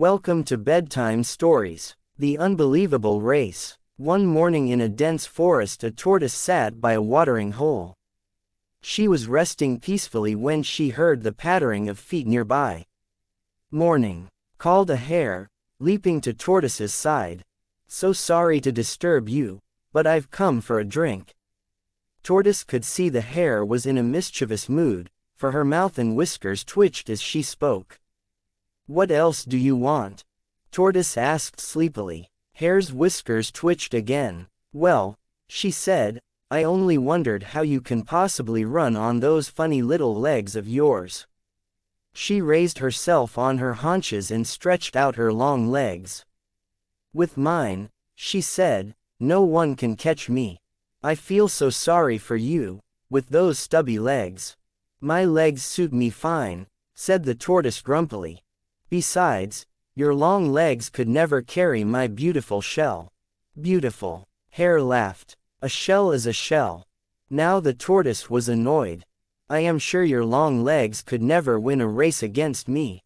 Welcome to Bedtime Stories. The Unbelievable Race. One morning in a dense forest, a tortoise sat by a watering hole. She was resting peacefully when she heard the pattering of feet nearby. "Morning," called a hare, leaping to Tortoise's side. "So sorry to disturb you, but I've come for a drink." Tortoise could see the hare was in a mischievous mood, for her mouth and whiskers twitched as she spoke. "What else do you want?" Tortoise asked sleepily. Hare's whiskers twitched again. "Well," she said, "I only wondered how you can possibly run on those funny little legs of yours." She raised herself on her haunches and stretched out her long legs. "With mine," she said, "no one can catch me. I feel so sorry for you, with those stubby legs." "My legs suit me fine," said the tortoise grumpily. "Besides, your long legs could never carry my beautiful shell." "Beautiful," Hare laughed. "A shell is a shell." Now the tortoise was annoyed. "I am sure your long legs could never win a race against me."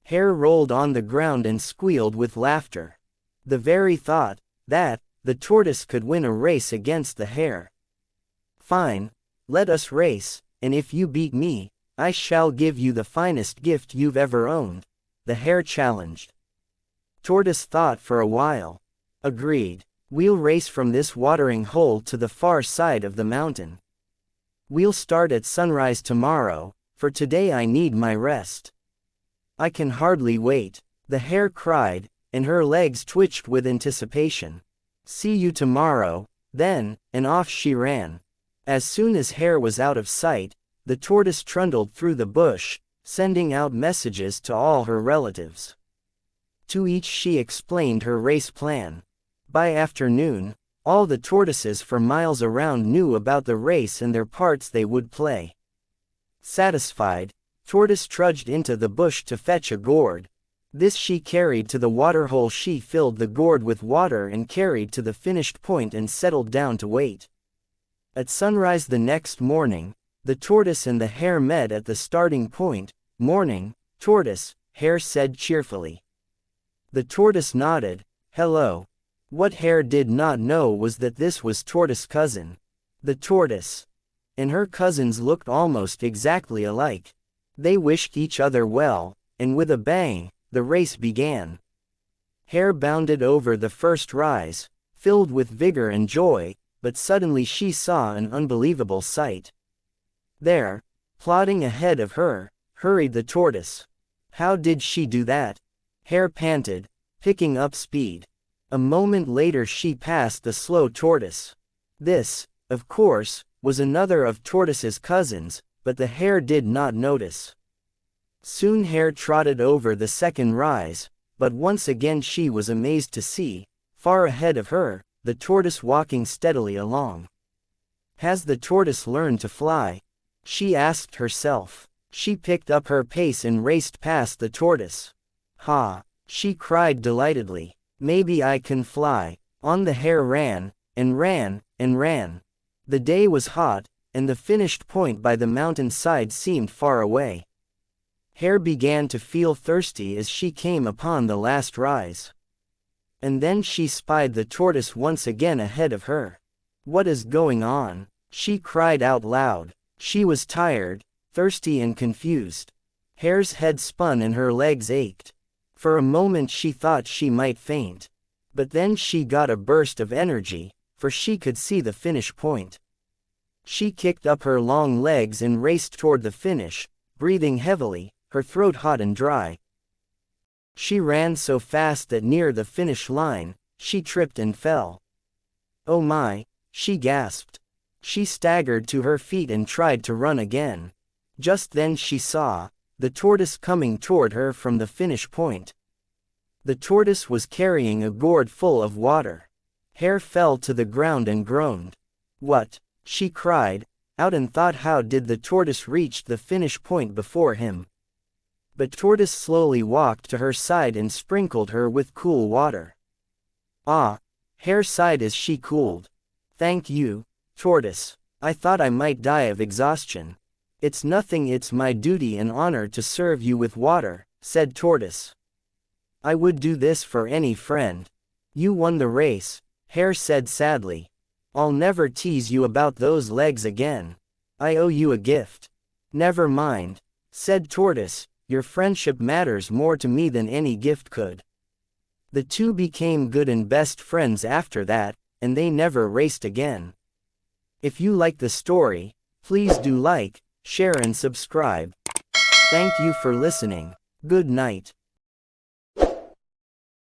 Hare rolled on the ground and squealed with laughter. The very thought that the tortoise could win a race against the hare. "Fine, let us race, and if you beat me, I shall give you the finest gift you've ever owned," the hare challenged. Tortoise thought for a while. "Agreed. We'll race from this watering hole to the far side of the mountain. We'll start at sunrise tomorrow, for today I need my rest." "I can hardly wait," the hare cried, and her legs twitched with anticipation. "See you tomorrow, then," and off she ran. As soon as Hare was out of sight, the tortoise trundled through the bush, sending out messages to all her relatives. To each she explained her race plan. By afternoon, all the tortoises for miles around knew about the race and their parts they would play. Satisfied, Tortoise trudged into the bush to fetch a gourd. This she carried to the waterhole. She filled the gourd with water and carried to the finished point and settled down to wait. At sunrise the next morning, the tortoise and the hare met at the starting point. "Morning, Tortoise," Hare said cheerfully. The tortoise nodded. "Hello." What Hare did not know was that this was Tortoise's cousin. The tortoise and her cousins looked almost exactly alike. They wished each other well, and with a bang, the race began. Hare bounded over the first rise, filled with vigor and joy, but suddenly she saw an unbelievable sight. There, plodding ahead of her, hurried the tortoise. How did she do that? Hare panted, picking up speed. A moment later she passed the slow tortoise. This, of course, was another of Tortoise's cousins, but the hare did not notice. Soon Hare trotted over the second rise, but once again she was amazed to see, far ahead of her, the tortoise walking steadily along. "Has the tortoise learned to fly?" she asked herself. She picked up her pace and raced past the tortoise. "Ha!" she cried delightedly. "Maybe I can fly." On the hare ran, and ran, and ran. The day was hot, and the finished point by the mountain side seemed far away. Hare began to feel thirsty as she came upon the last rise. And then she spied the tortoise once again ahead of her. "What is going on?" she cried out loud. She was tired, thirsty and confused. Hare's head spun and her legs ached. For a moment she thought she might faint. But then she got a burst of energy, for she could see the finish point. She kicked up her long legs and raced toward the finish, breathing heavily, her throat hot and dry. She ran so fast that near the finish line, she tripped and fell. "Oh my," she gasped. She staggered to her feet and tried to run again. Just then she saw the tortoise coming toward her from the finish point. The tortoise was carrying a gourd full of water. Hare fell to the ground and groaned. "What?" she cried out and thought, how did the tortoise reach the finish point before him? But Tortoise slowly walked to her side and sprinkled her with cool water. "Ah," Hare sighed as she cooled. "Thank you, Tortoise. I thought I might die of exhaustion." "It's nothing, it's my duty and honor to serve you with water," said Tortoise. I would do this for any friend. You won the race, Hare said sadly. I'll never tease you about those legs again. I owe you a gift. Never mind, said Tortoise, your friendship matters more to me than any gift could. The two became good and best friends after that, and they never raced again. If you like the story, please do like, share and subscribe. Thank you for listening. Good night.